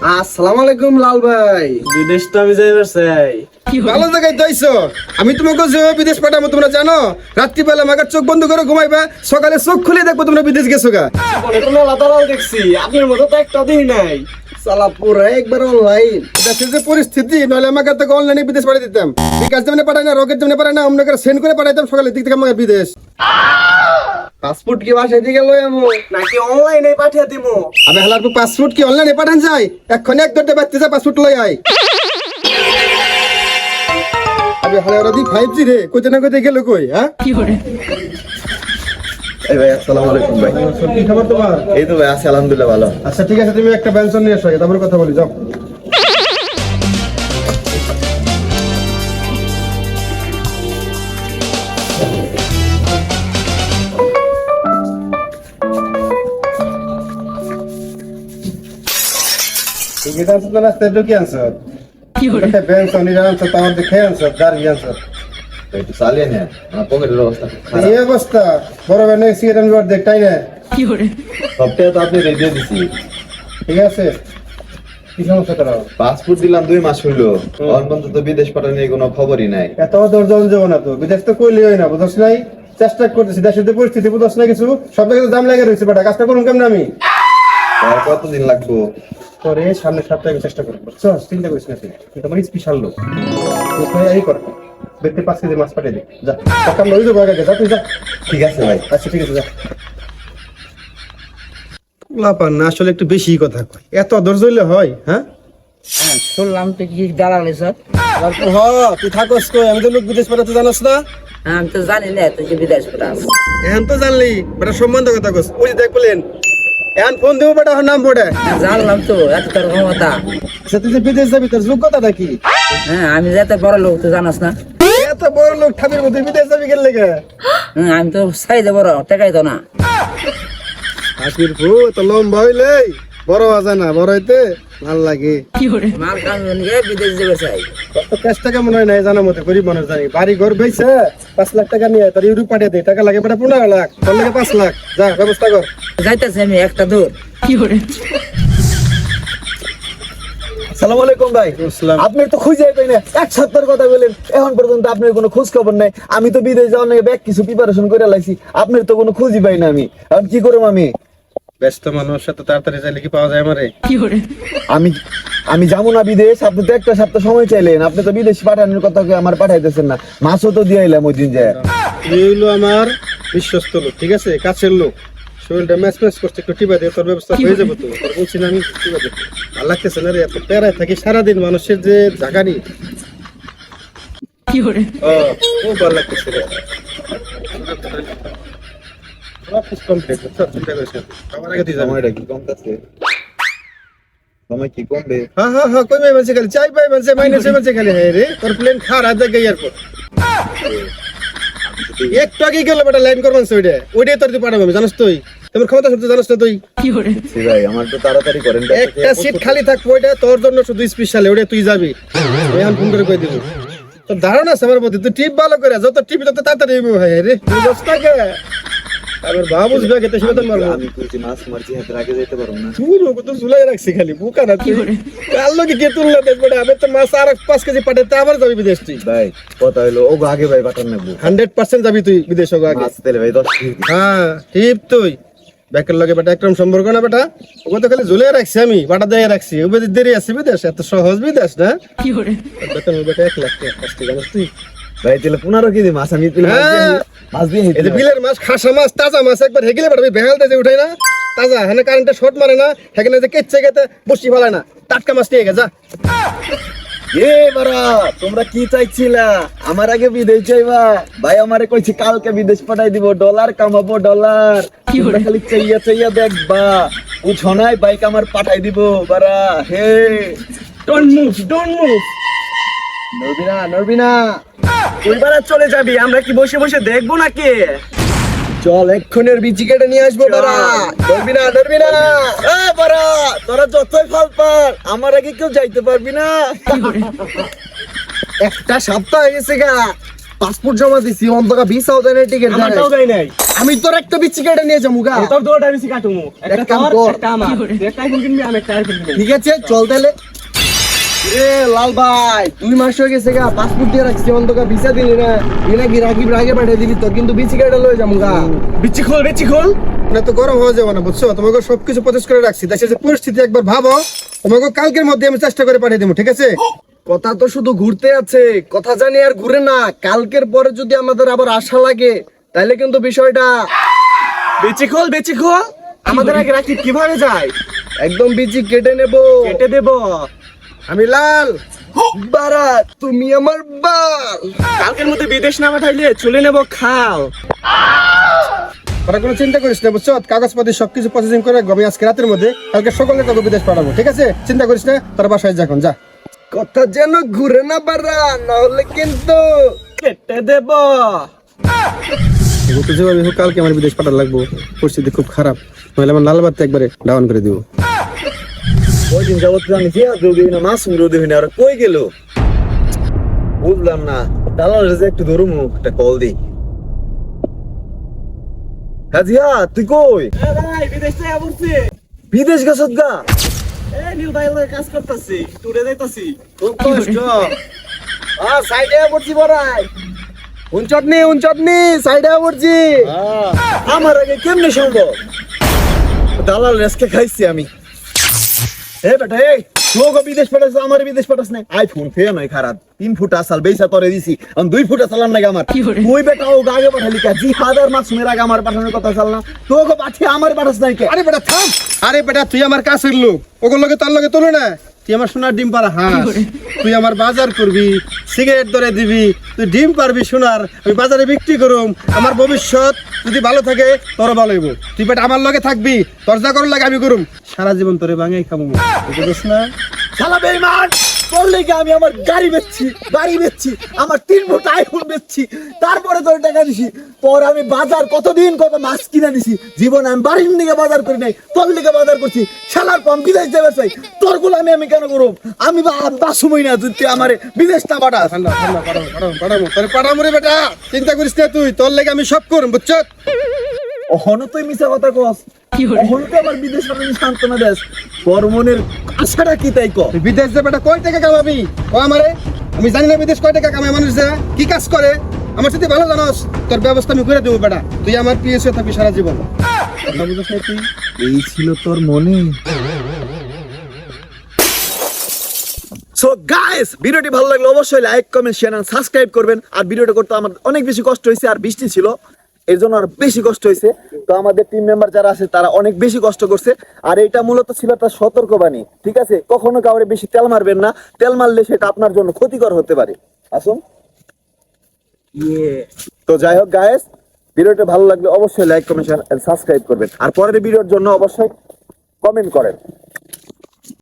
আসসালামু আলাইকুম লাল ভাই। বিদেশ তো আমি যাইবার চাই। ভালো জায়গায় যাইছো। আমি তোমাকে যে বিদেশ পাঠাবো তোমরা জানো? রাত্রিবেলা আমাকে চোখ বন্ধ করে ঘুমাইবা, সকালে চোখ খুলে দেখবো তোমরা বিদেশ গেছো গা। বলে তো মেলা দালাল দেখছি, আপনার মতো তো একটা দিন নাই। সালা পুরা একবার অনলাইন। দেশের যে পরিস্থিতি, নইলে আমাকে তো অনলাইনে বিদেশ পাঠিয়ে দিতাম। বিকাশ যেমন পাঠায় না, রকেট যেমন পাঠায় না, অন্য করে সেন্ড করে পাঠাইতাম সকালের দিক থেকে আমাকে বিদেশ। পাসপোর্ট কি বাসায় দিয়ে গেল নাকি অনলাইনে পাঠিয়ে দিমু? আমি হালার পাসপোর্ট কি অনলাইনে পাঠান যায়? এখন এক ধরতে বাচ্চা যায় পাসপোর্ট লই আই। আমি হালার দি 5G রে কইতে না কইতে গেল কই? হ্যাঁ কি করে? এই ভাই আসসালামু আলাইকুম ভাই। কি খবর তোমার? এই তো ভাই আছি আলহামদুলিল্লাহ ভালো। আচ্ছা ঠিক আছে, তুমি একটা বেনসন নিয়ে এসো, তারপরে কথা বলি, যাও। টিকিট আনছো তো রাস্তায় ঢুকে আনছো? কি করে? একটা বেনসন নিয়ে আনছো, তারপর দেখে আনছো, গাড়ি আনছো। একটু চালিয়ে নে, আমার পকেটের অবস্থা খারাপ। এই অবস্থা, বড় বেনে সিগারেট আনবার দেখটাই না। কি করে? সবটাই তো আপনি রেডি দিছি। ঠিক আছে, কি সমস্যা তোর? পাসপোর্ট দিলাম 2 মাস হইলো, এখন পর্যন্ত তো বিদেশ পাঠানোর কোনো খবরই নাই। এত দরজন যাবো না তো, বিদেশ তো কইলে হয় না, বুঝছ নাই? চেষ্টা করতেছি, দেশের যে পরিস্থিতি বুঝছ না, কিছু সব জায়গায় দাম লাগে রয়েছে, বেটা কাজটা করুন কেমন আমি? আর কতদিন লাগবো? পরে সামনের সপ্তাহে চেষ্টা করবো, বুঝছ? চিন্তা করিস না তুই, তুই তোমার স্পেশাল লোক, এই কর, ব্যক্তি 5 কেজি মাছ পাঠিয়ে দে, যা সকাল লই যাবো আগে, যা তুই যা। ঠিক আছে ভাই। আচ্ছা ঠিক আছে, যা। লাপান না আসলে একটু বেশি কথা কয়, এত ধৈর্য হইলে হয়? হ্যাঁ শুনলাম তুই কি দালালি সব? তুই থাকস কই? আমি তো লোক বিদেশ পাঠাতে জানাস না? আমি তো জানি না তুই যে বিদেশ পাঠাস। এখন তো জানলি, বেটা সম্বন্ধ কথা কস। ওই যে দেখ বলেন, এখন ফোন দেবো বেটা, ওর নাম পড়ে। জানলাম তো এত তোর ক্ষমতা। আচ্ছা তুই যে বিদেশ যাবি, তোর যোগ্যতাটা কি? হ্যাঁ আমি যাতে বড় লোক তুই জানাস না। এত বড় লোক ঠাবির মধ্যে বিদেশ যাবি কেন লেগে? হ্যাঁ আমি তো সাইজে বড়, টেকাই তো না। হাসির ফু তো লম্বা হইলে বড় আছে না, বড় হইতে ভাল লাগে। কি করে? মাল কাম নিয়ে বিদেশ যাবে চাই। কত কাজটা কেমন হয় নাই জানা মতে, গরিব মানুষ জানি। বাড়ি ঘর বেচে 5 লাখ টাকা নিয়ে তোর ইউরোপ পাঠিয়ে দে, টাকা লাগে বেটা 15 লাখ, তোর লাগে 5 লাখ, যা ব্যবস্থা কর। যাইতেছি আমি একটা দূর। কি করে? আসসালামু আলাইকুম ভাই। আপনি তো খুঁজে পাই না, 1 সপ্তাহের কথা বলেন, এখন পর্যন্ত আপনার কোনো খোঁজ খবর নাই। আমি তো বিদেশ যাওয়ার নাকি ব্যাগ কিছু প্রিপারেশন করে লাইছি, আপনার তো কোনো খোঁজই পাই না। আমি এখন কি করব? আমি ব্যস্ত মানুষ, এত তাড়াতাড়ি চাইলে কি পাওয়া যায় আমারে? কি করে? আমি আমি যাবো না বিদেশ। আপনি তো 1 সপ্তাহ সময় চাইলেন, আপনি তো বিদেশ পাঠানোর কথা আমার পাঠাইতেছেন না। মাছও তো দিয়ে এলাম ওই দিন যায়। এই হইলো আমার বিশ্বস্ত লোক, ঠিক আছে, কাছের লোক। শরীরটা ম্যাচ ম্যাচ করছে, একটু টিপা দিয়ে তোর ব্যবস্থা হয়ে যাবে তো। তোর বলছি না আমি টিপা দিয়ে, ভালো লাগতেছে না রে, এত প্যারায় থাকি সারাদিন, মানুষের যে জাগানি। কি করে? খুব ভালো লাগতেছে রে। অফিস কমপ্লিট, চিন্তা করিস না, আমার আগে তুই যাবি। সময়টা কি কমতেছে? সময় কি কমবে? হ্যাঁ হ্যাঁ হ্যাঁ, কই মাইছে খালি চাই পাই মানছে, মাইনাস মানছে খালি। হ্যাঁ রে, তোর প্লেন খারাপ দেখে এয়ারপোর্ট একটু আগে গেল বেটা, লাইন করবেন ওইটাই তোর তুই পাঠাবো আমি, জানাস তুই? তোমার ক্ষমতা শুনতে জানাস না তুই? কি করে? জি ভাই, আমার তো তাড়াতাড়ি করেন। একটা সিট খালি থাকবো, ওইটা তোর জন্য শুধু স্পেশাল, ওইটা তুই যাবি। আমি এখন ফোন করে কই দিব। তোর ধারণা আছে আমার প্রতি? তুই টিপ ভালো করে, যত টিপ তত তাড়াতাড়ি হইবো। ভাই রে তুই বসতা কে আমার বাবা বুঝবে কে, সেটা তো মারবো। আমি কইছি মাছ মারছি, হাতে আগে যেতে পারবো না। তুই লোক তো ঝুলাই রাখছি খালি, বুকা না তুই? কাল লোকে কে তুললা দেখ বেটা, আমি তো মাছ আর 5 কেজি পাঠাতে আবার যাবি বিদেশ তুই। ভাই কথা হইলো ও আগে ভাই পাঠান নেবো। 100% যাবি তুই বিদেশ আগে। মাছ তেলে ভাই 10 কেজি। হ্যাঁ ঠিক তুই ব্যাকের লগে বেটা একদম সম্পর্ক না বেটা, ওকে তো খালি ঝুলে রাখছি আমি, বাটা দিয়ে রাখছি। ও বেশি দেরি আছে বিদেশ, এত সহজ বিদেশ না। কি করে? বেতন বেটা 1 লাখ টাকা কষ্ট জানিস তুই? ভাই তাহলে 15 কেজি মাছ আমি তুলে মাছ দিয়ে এই যে বিলের মাছ, খাসা মাছ, তাজা মাছ একবার হেগিলে বেটা বেহালতে যে উঠাই না তাজা, হ্যাঁ কারেন্টে শর্ট মারে না, হেগেনে যে কেচ্ছে গেতে বসি ফেলায় না, টাটকা মাছ নিয়ে গেছে। এ বারা, তোমরা কি চাইছিলা? আমার আগে বিদেশ যাইবা? ভাই আমারে কইছি কালকে বিদেশ পাঠাই দিব, ডলার কামাবো ডলার। তোমরা খালি চাইয়া চাইয়া দেখবা, বুঝো নাই? বাইক আমার পাঠাই দিব বারা। হে ডোন্ট মুভ, ডোন্ট মুভ। নড়বি না, নড়বি না। ওইবার চলে যাবি, আমরা কি বসে বসে দেখবো নাকি? চল এক্ষুনের বিচি কেটে নিয়ে আসবো বারা। ডরবি না, ডরবি না। এ বারা, তোরা যতই ফল পার, আমার আগে কেউ যাইতে পারবি না। একটা সপ্তাহ হয়ে গেছে গা, পাসপোর্ট জমা দিছি অন্তকা ভিসাও দেয় টিকিট দেয় আমারটাও দেয় নাই আমি তোর একটা বিচি কেটে নিয়ে যাবো গা তোর দুটো বেশি কাটুমু এক একটা কাম তোর কর। একটা আমার একটা আইফোন কিনবি আমি একটা আইফোন কিনবি ঠিক আছে চল তাহলে এ লাল ভাই 2 মাস হয়ে গেছে গা পাসপোর্ট দিয়ে রাখছি অন্তকা ভিসা দিলি না এনা কি রাকিব আগে পাঠিয়ে দিবি তো কিন্তু বিচি কেটে লয়ে যাবো গা বিচি খোল না তো গরম হয়ে যাবে না বুঝছো তোমাকে সবকিছু প্রচেস করে রাখছি দেশের যে পরিস্থিতি একবার ভাবো তোমাকে কালকের মধ্যে আমি চেষ্টা করে পাঠিয়ে দেবো ঠিক আছে কথা তো শুধু ঘুরতে আছে কথা জানি আর ঘুরে না কালকের পরে যদি আমাদের আবার আশা লাগে তাহলে কিন্তু বিষয়টা বিচি খোল আমাদের আগে রাখি কিভাবে যায় একদম বিচি কেটে নেব কেটে দেব আমি লাল বারা তুমি আমার বাল কালকের মধ্যে বিদেশ না পাঠাইলে চলে নেব খাল তোরা কোনো চিন্তা করিস না বুঝছো কাগজপত্র সবকিছু প্রসেসিং করে রাখবো আমি আজকে রাতের মধ্যে কালকে সকালে তোকে বিদেশ পাঠাবো ঠিক আছে চিন্তা করিস না তোরা বাসায় যা এখন যা কথা যেন ঘুরে না পারা না হলে কিন্তু কেটে দেব যেভাবে হোক কালকে আমার বিদেশ পাঠার লাগবো পরিস্থিতি খুব খারাপ নইলে আমার লাল বাত্তা একবারে ডাউন করে দিব ওই দিন যাবত আমি জিয়া দৌড়ি না মাসুম রোদে হইনা আর কই গেল বুঝলাম না দালাল যে একটু ধরুম একটা কল দি হ্যাঁ জিয়া তুই কই ভাই বিদেশ থেকে বলছি বিদেশ গেছত গা এই নিউ দাইলে কাজ করতেছি টুরে যাইতাছি খুব কষ্ট সাইডে পড়ছি বড়াই উন চটনি সাইডে পড়ছি আমার আগে কেমনে সম্ভব দালাল রেসকে খাইছি আমি এ বেটা এই তোকে বিদেশ পাঠাস আমার বিদেশ পাঠাস না আইফোন ফের নয় খারাপ 3 ফুট আসাল বেইসা তোরে দিছি আমি 2 ফুট আসালাম নাকি আমার ওই বেটা ও আগে পাঠালি কা জি হাজার মাসুমের আগে আমার পাঠানোর কথা চাল না তোকে পাঠিয়ে আমার পাঠাস নাই কে আরে বেটা থাম আরে বেটা তুই আমার কাছের লোক ওগুলো লগে তোর লগে তুলো না তুই আমার সোনার ডিম পাড়া হাঁস তুই আমার বাজার করবি সিগারেট ধরে দিবি তুই ডিম পারবি সোনার আমি বাজারে বিক্রি করুম আমার ভবিষ্যৎ যদি ভালো থাকে তোর ভালো হইব তুই বেটা আমার লগে থাকবি তোর যা করার লাগে আমি করুম সারা জীবন তোরে ভাঙাই খাবো বুঝছিস না শালা বেঈমান তোর লেগে আমি আমার গাড়ি বেচছি আমার 3 ফুট আইফোন বেচছি তারপরে তোর টাকা দিছি তোর আমি বাজার কতদিন কত মাছ কিনে দিছি জীবন আমি বাড়ির দিকে বাজার করি নাই তোর দিকে বাজার করছি শালার কম বিদেশ যাবে চাই তোর গুলো আমি কেন করব আমি বাসুমই না তুই আমারে বিদেশ না পাঠাস ঠান্ডা ঠান্ডা পাড়াবো তোরে পাড়াবো রে বেটা চিন্তা করিস না তুই তোর লেগে আমি সব করুম বুঝছ ওহনো তুই মিছা কথা কস ওহনো তো আমার বিদেশ পাঠানি সান্ত্বনা দেশ তোর মনের আশাটা কি তাই ক তুই বিদেশ যে বেটা কয় টাকা কামাবি ও আমারে আমি জানি না বিদেশ কয় টাকা কামায় মানুষ যে কি কাজ করে আমার সাথে ভালো জানোস তোর ব্যবস্থা আমি করে দেবো বেটা তুই আমার পিএস হয়ে থাকবি সারা জীবন কথা বুঝছ না তুই এই ছিল তোর মনে সো গাইস ভিডিওটি ভালো লাগলে অবশ্যই like comment share and subscribe করবেন আর ভিডিওটা করতে আমার অনেক বেশি কষ্ট হয়েছে আর বৃষ্টি ছিল এর জন্য আর বেশি কষ্ট হয়েছে তো আমাদের টিম মেম্বার যারা আছে তারা অনেক বেশি কষ্ট করছে আর এটা মূলত ছিল একটা সতর্কবাণী ঠিক আছে কখনো কাউরে বেশি তেল মারবেন না তেল মারলে সেটা আপনার জন্য ক্ষতিকর হতে পারে আসুন তো যাই হোক গাইস ভিডিওটা ভালো লাগলে অবশ্যই like comment share and subscribe করবেন আর পরের ভিডিওর জন্য অবশ্যই কমেন্ট করেন